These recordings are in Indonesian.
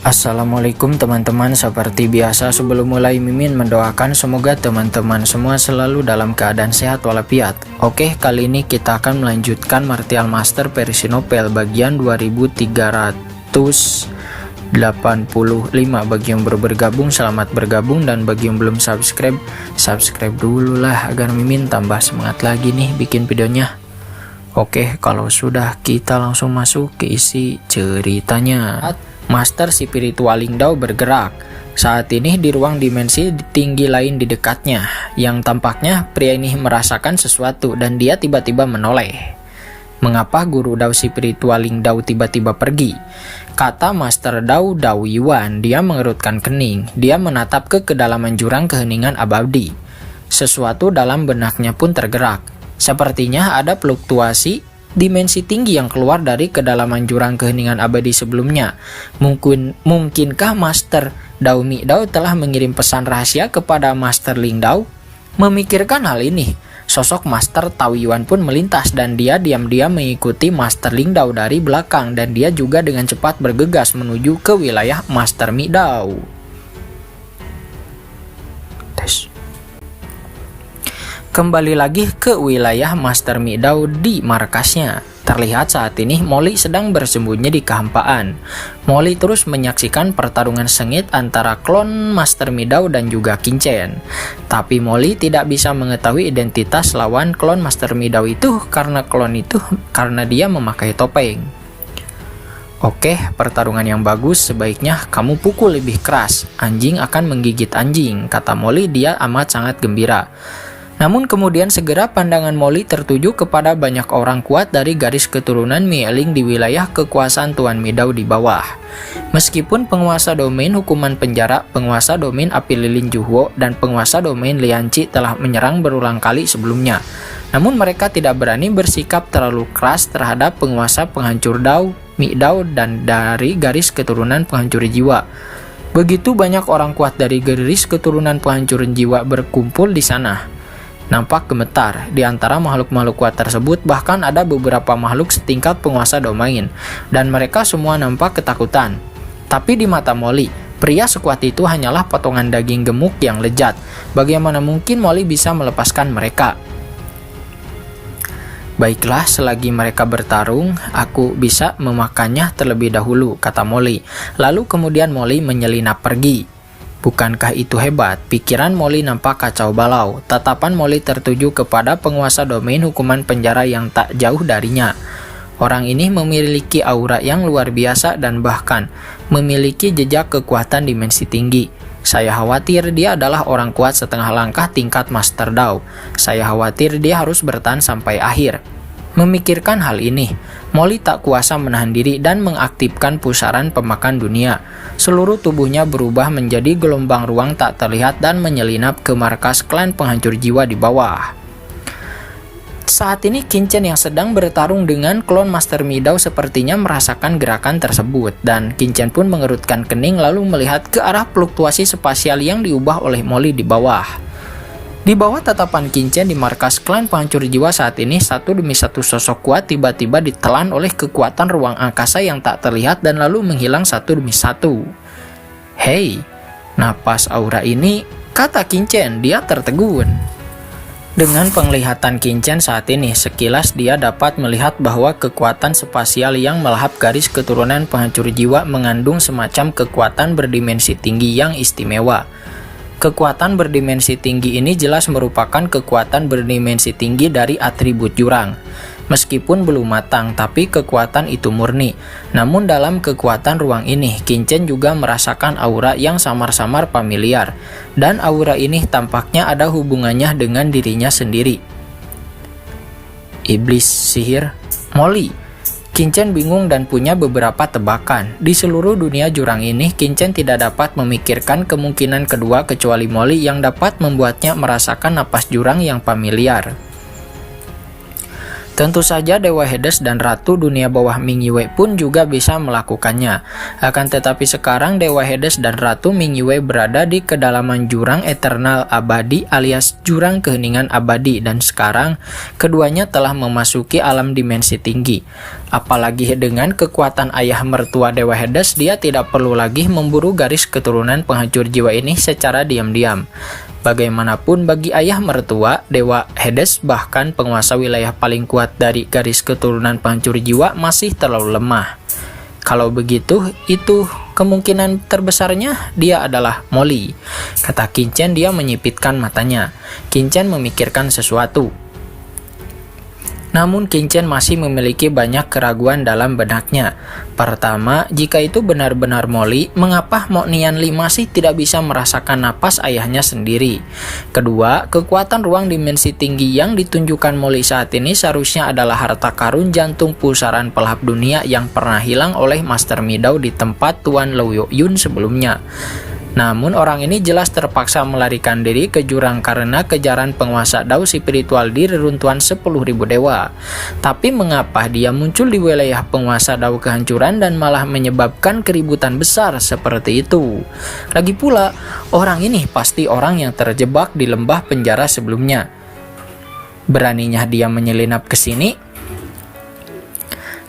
Assalamualaikum teman-teman, seperti biasa sebelum mulai Mimin mendoakan semoga teman-teman semua selalu dalam keadaan sehat walafiat. Oke, kali ini kita akan melanjutkan Martial Master versi novel bagian 2385. Bagi yang baru bergabung, selamat bergabung, dan bagi yang belum subscribe, subscribe dulu lah agar Mimin tambah semangat lagi nih bikin videonya. Oke, kalau sudah kita langsung masuk ke isi ceritanya. Master Spiritual Lingdao bergerak. Saat ini di ruang dimensi tinggi lain di dekatnya, yang tampaknya pria ini merasakan sesuatu dan dia tiba-tiba menoleh. Mengapa guru Dao Spiritual Lingdao tiba-tiba pergi? Kata Master Dao Yuan. Dia mengerutkan kening. Dia menatap ke kedalaman jurang keheningan abadi. Sesuatu dalam benaknya pun tergerak. Sepertinya ada fluktuasi dimensi tinggi yang keluar dari kedalaman jurang keheningan abadi sebelumnya. Mungkinkah Master Dao Midao telah mengirim pesan rahasia kepada Master Lingdao? Memikirkan hal ini, sosok Master Tao Yuan pun melintas dan dia diam-diam mengikuti Master Lingdao dari belakang, dan dia juga dengan cepat bergegas menuju ke wilayah Master Midao. Kembali lagi ke wilayah Master Midao di markasnya. Terlihat saat ini Molly sedang bersembunyi di kehampaan. Molly terus menyaksikan pertarungan sengit antara klon Master Midao dan juga Qingchen. Tapi Molly tidak bisa mengetahui identitas lawan klon Master Midao itu karena dia memakai topeng. Oke, pertarungan yang bagus, sebaiknya kamu pukul lebih keras. Anjing akan menggigit anjing, kata Molly. Dia amat sangat gembira. Namun kemudian segera pandangan Molly tertuju kepada banyak orang kuat dari garis keturunan Mieling di wilayah kekuasaan Tuan Midao di bawah. Meskipun penguasa domain hukuman penjara, penguasa domain api lilin Juhuo, dan penguasa domain Lianci telah menyerang berulang kali sebelumnya, namun mereka tidak berani bersikap terlalu keras terhadap penguasa penghancur Dao, Midao, dan dari garis keturunan penghancur jiwa. Begitu banyak orang kuat dari garis keturunan penghancur jiwa berkumpul di sana. Nampak gemetar di antara makhluk-makhluk kuat tersebut, bahkan ada beberapa makhluk setingkat penguasa domain, dan mereka semua nampak ketakutan. Tapi di mata Molly, pria sekuat itu hanyalah potongan daging gemuk yang lezat. Bagaimana mungkin Molly bisa melepaskan mereka? Baiklah, selagi mereka bertarung, aku bisa memakannya terlebih dahulu, kata Molly. Lalu kemudian Molly menyelinap pergi. Bukankah itu hebat? Pikiran Molly nampak kacau balau. Tatapan Molly tertuju kepada penguasa domain hukuman penjara yang tak jauh darinya. Orang ini memiliki aura yang luar biasa dan bahkan memiliki jejak kekuatan dimensi tinggi. Saya khawatir dia adalah orang kuat setengah langkah tingkat Master Dao. Saya khawatir dia harus bertahan sampai akhir. Memikirkan hal ini, Molly tak kuasa menahan diri dan mengaktifkan pusaran pemakan dunia. Seluruh tubuhnya berubah menjadi gelombang ruang tak terlihat dan menyelinap ke markas klan penghancur jiwa di bawah. Saat ini Qingchen yang sedang bertarung dengan klon Master Midao sepertinya merasakan gerakan tersebut, dan Qingchen pun mengerutkan kening lalu melihat ke arah fluktuasi spasial yang diubah oleh Molly di bawah. Di bawah tatapan Qingchen di markas klan penghancur jiwa saat ini, satu demi satu sosok kuat tiba-tiba ditelan oleh kekuatan ruang angkasa yang tak terlihat dan lalu menghilang satu demi satu. Hei, napas aura ini, kata Qingchen. Dia tertegun. Dengan penglihatan Qingchen saat ini, sekilas dia dapat melihat bahwa kekuatan spasial yang melahap garis keturunan penghancur jiwa mengandung semacam kekuatan berdimensi tinggi yang istimewa. Kekuatan berdimensi tinggi ini jelas merupakan kekuatan berdimensi tinggi dari atribut jurang. Meskipun belum matang, tapi kekuatan itu murni. Namun dalam kekuatan ruang ini, Qingchen juga merasakan aura yang samar-samar familiar. Dan aura ini tampaknya ada hubungannya dengan dirinya sendiri. Iblis sihir Molly. Qingchen bingung dan punya beberapa tebakan. Di seluruh dunia jurang ini, Qingchen tidak dapat memikirkan kemungkinan kedua kecuali Molly yang dapat membuatnya merasakan napas jurang yang familiar. Tentu saja Dewa Hades dan Ratu Dunia Bawah Ming Yue pun juga bisa melakukannya. Akan tetapi sekarang Dewa Hades dan Ratu Ming Yue berada di kedalaman jurang eternal abadi alias jurang keheningan abadi, dan sekarang keduanya telah memasuki alam dimensi tinggi. Apalagi dengan kekuatan ayah mertua Dewa Hades, dia tidak perlu lagi memburu garis keturunan penghancur jiwa ini secara diam-diam. Bagaimanapun bagi ayah mertua, Dewa Hades bahkan penguasa wilayah paling kuat dari garis keturunan penghancur jiwa masih terlalu lemah. Kalau begitu, itu kemungkinan terbesarnya dia adalah Molly, kata Qin Chen. Dia menyipitkan matanya. Qin Chen memikirkan sesuatu. Namun Qin Chen masih memiliki banyak keraguan dalam benaknya. Pertama, jika itu benar-benar Molly, mengapa Mo Nianli masih tidak bisa merasakan napas ayahnya sendiri? Kedua, kekuatan ruang dimensi tinggi yang ditunjukkan Molly saat ini seharusnya adalah harta karun jantung pusaran pelahap dunia yang pernah hilang oleh Master Midao di tempat Tuan Lou Yun sebelumnya. Namun orang ini jelas terpaksa melarikan diri ke jurang karena kejaran penguasa Dao spiritual di reruntuhan 10.000 dewa. Tapi mengapa dia muncul di wilayah penguasa Dao kehancuran dan malah menyebabkan keributan besar seperti itu? Lagi pula, orang ini pasti orang yang terjebak di lembah penjara sebelumnya. Beraninya dia menyelinap ke sini?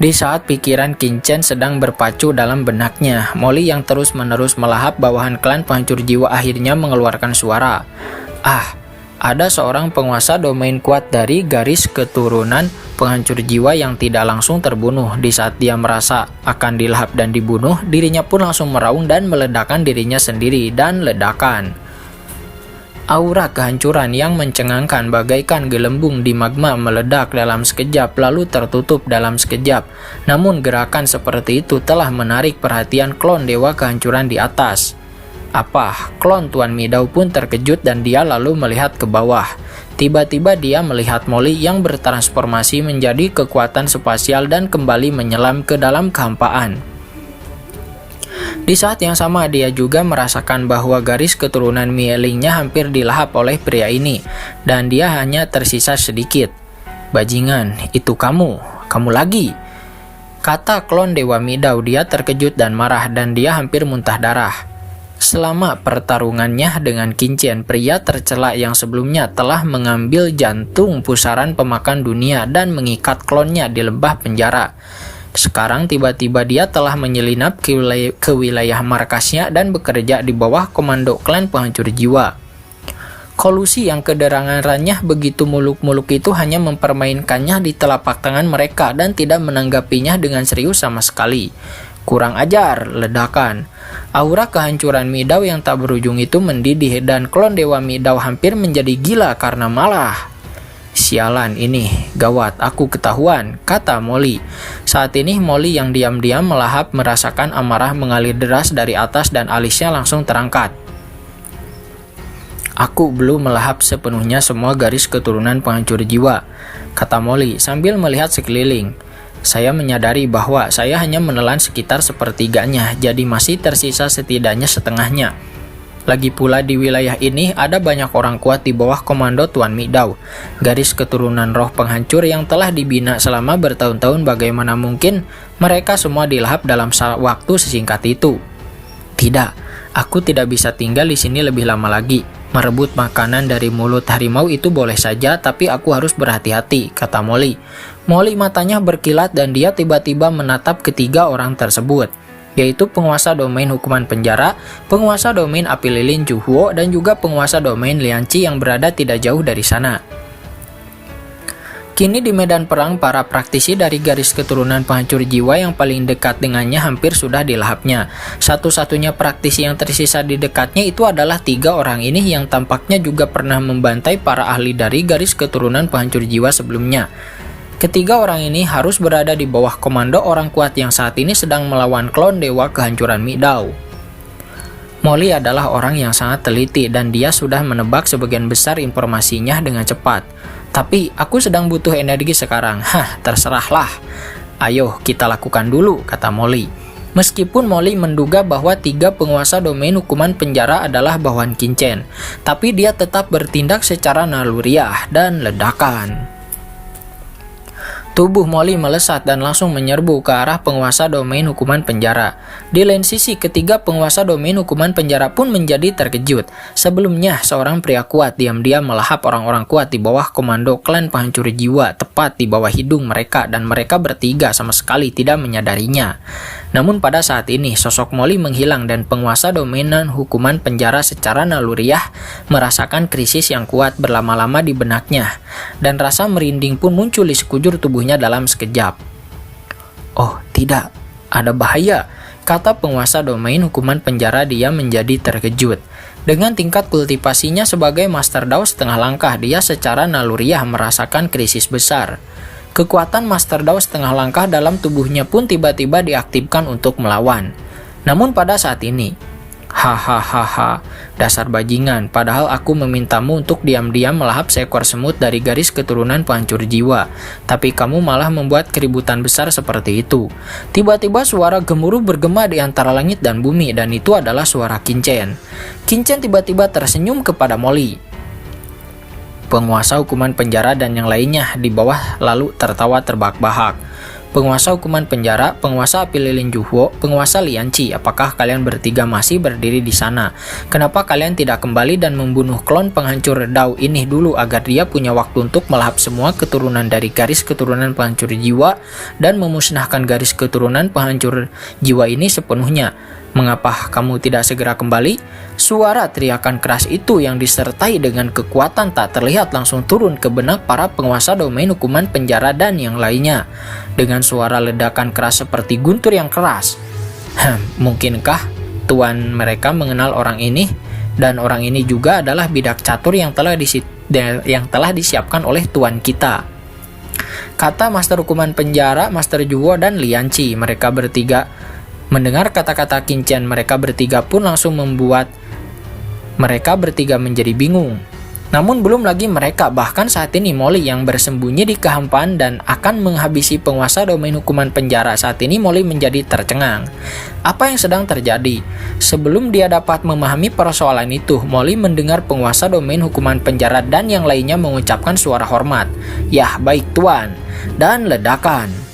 Di saat pikiran Qin Chen sedang berpacu dalam benaknya, Molly yang terus-menerus melahap bawahan klan penghancur jiwa akhirnya mengeluarkan suara. Ada seorang penguasa domain kuat dari garis keturunan penghancur jiwa yang tidak langsung terbunuh. Di saat dia merasa akan dilahap dan dibunuh, dirinya pun langsung meraung dan meledakkan dirinya sendiri, dan ledakan. Aura kehancuran yang mencengangkan bagaikan gelembung di magma meledak dalam sekejap lalu tertutup dalam sekejap. Namun gerakan seperti itu telah menarik perhatian klon dewa kehancuran di atas. Klon Tuan Midao pun terkejut dan dia lalu melihat ke bawah. Tiba-tiba dia melihat Molly yang bertransformasi menjadi kekuatan spasial dan kembali menyelam ke dalam kehampaan. Di saat yang sama dia juga merasakan bahwa garis keturunan Mielingnya hampir dilahap oleh pria ini, dan dia hanya tersisa sedikit. "Bajingan, itu kamu lagi," kata klon Dewa Midao. Dia terkejut dan marah dan dia hampir muntah darah. Selama pertarungannya dengan Qin Chen, pria tercela yang sebelumnya telah mengambil jantung pusaran pemakan dunia dan mengikat klonnya di lembah penjara. Sekarang tiba-tiba dia telah menyelinap ke wilayah markasnya dan bekerja di bawah komando klan penghancur jiwa. Kolusi yang kedengarannya begitu muluk-muluk itu hanya mempermainkannya di telapak tangan mereka dan tidak menanggapinya dengan serius sama sekali. Kurang ajar, ledakan. Aura kehancuran Midao yang tak berujung itu mendidih dan klon Dewa Midao hampir menjadi gila karena malah. "Sialan ini, gawat, aku ketahuan," kata Molly. Saat ini Molly yang diam-diam melahap merasakan amarah mengalir deras dari atas dan alisnya langsung terangkat. "Aku belum melahap sepenuhnya semua garis keturunan penghancur jiwa," kata Molly sambil melihat sekeliling. "Saya menyadari bahwa saya hanya menelan sekitar sepertiganya, jadi masih tersisa setidaknya setengahnya. Lagi pula di wilayah ini ada banyak orang kuat di bawah komando Tuan Midao, garis keturunan roh penghancur yang telah dibina selama bertahun-tahun. Bagaimana mungkin mereka semua dilahap dalam waktu sesingkat itu? Tidak, aku tidak bisa tinggal di sini lebih lama lagi. Merebut makanan dari mulut harimau itu boleh saja, tapi aku harus berhati-hati," kata Molly. Molly matanya berkilat dan dia tiba-tiba menatap ketiga orang tersebut, yaitu penguasa domain hukuman penjara, penguasa domain api lilin Zhu Huo, dan juga penguasa domain Lian Qi yang berada tidak jauh dari sana. Kini di medan perang, para praktisi dari garis keturunan penghancur jiwa yang paling dekat dengannya hampir sudah dilahapnya. Satu-satunya praktisi yang tersisa di dekatnya itu adalah 3 orang ini yang tampaknya juga pernah membantai para ahli dari garis keturunan penghancur jiwa sebelumnya. Ketiga orang ini harus berada di bawah komando orang kuat yang saat ini sedang melawan klon dewa kehancuran Midao. Molly adalah orang yang sangat teliti dan dia sudah menebak sebagian besar informasinya dengan cepat. "Tapi aku sedang butuh energi sekarang." Terserahlah. "Ayo kita lakukan dulu," kata Molly. Meskipun Molly menduga bahwa 3 penguasa domain hukuman penjara adalah bawahan Qin Chen, tapi dia tetap bertindak secara naluriah dan ledakan. Tubuh Molly melesat dan langsung menyerbu ke arah penguasa domain hukuman penjara. Di lain sisi, ketiga penguasa domain hukuman penjara pun menjadi terkejut. Sebelumnya, seorang pria kuat diam-diam melahap orang-orang kuat di bawah komando klan penghancur jiwa, tepat di bawah hidung mereka, dan mereka bertiga sama sekali tidak menyadarinya. Namun pada saat ini, sosok Molly menghilang dan penguasa dominan hukuman penjara secara naluriah merasakan krisis yang kuat berlama-lama di benaknya, dan rasa merinding pun muncul di sekujur tubuhnya dalam sekejap. "Oh, tidak, ada bahaya," kata penguasa domain hukuman penjara. Dia menjadi terkejut. Dengan tingkat kultivasinya sebagai Master Dao setengah langkah, dia secara naluriah merasakan krisis besar. Kekuatan Master Dao setengah langkah dalam tubuhnya pun tiba-tiba diaktifkan untuk melawan. Namun pada saat ini, hahaha, dasar bajingan, padahal aku memintamu untuk diam-diam melahap seekor semut dari garis keturunan penghancur jiwa, tapi kamu malah membuat keributan besar seperti itu. Tiba-tiba suara gemuruh bergema di antara langit dan bumi, dan itu adalah suara Qinchen. Qinchen tiba-tiba tersenyum kepada Molly. Penguasa hukuman penjara dan yang lainnya di bawah lalu tertawa terbahak-bahak. Penguasa hukuman penjara, penguasa api lilin Juhuo, penguasa Lianqi, apakah kalian bertiga masih berdiri di sana? Kenapa kalian tidak kembali dan membunuh klon penghancur Dao ini dulu agar dia punya waktu untuk melahap semua keturunan dari garis keturunan penghancur jiwa dan memusnahkan garis keturunan penghancur jiwa ini sepenuhnya? Mengapa kamu tidak segera kembali? Suara teriakan keras itu yang disertai dengan kekuatan tak terlihat langsung turun ke benak para penguasa domain hukuman penjara dan yang lainnya. Dengan suara ledakan keras seperti guntur yang keras. Mungkinkah tuan mereka mengenal orang ini? Dan orang ini juga adalah bidak catur yang telah disiapkan oleh tuan kita, kata Master hukuman penjara, Master Juwo dan Lianqi. Mereka bertiga mendengar kata-kata Qinchen, mereka bertiga pun langsung membuat mereka bertiga menjadi bingung. Namun belum lagi mereka, bahkan saat ini Molly yang bersembunyi di kehampaan dan akan menghabisi penguasa domain hukuman penjara. Saat ini Molly menjadi tercengang. Apa yang sedang terjadi? Sebelum dia dapat memahami persoalan itu, Molly mendengar penguasa domain hukuman penjara dan yang lainnya mengucapkan suara hormat. "Yah, baik tuan." Dan ledakan.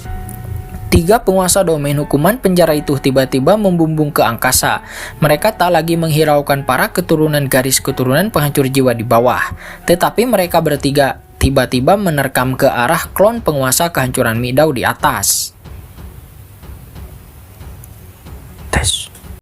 Tiga penguasa domain hukuman penjara itu tiba-tiba membumbung ke angkasa. Mereka tak lagi menghiraukan para keturunan garis keturunan penghancur jiwa di bawah, tetapi mereka bertiga tiba-tiba menerkam ke arah klon penguasa kehancuran Midao di atas.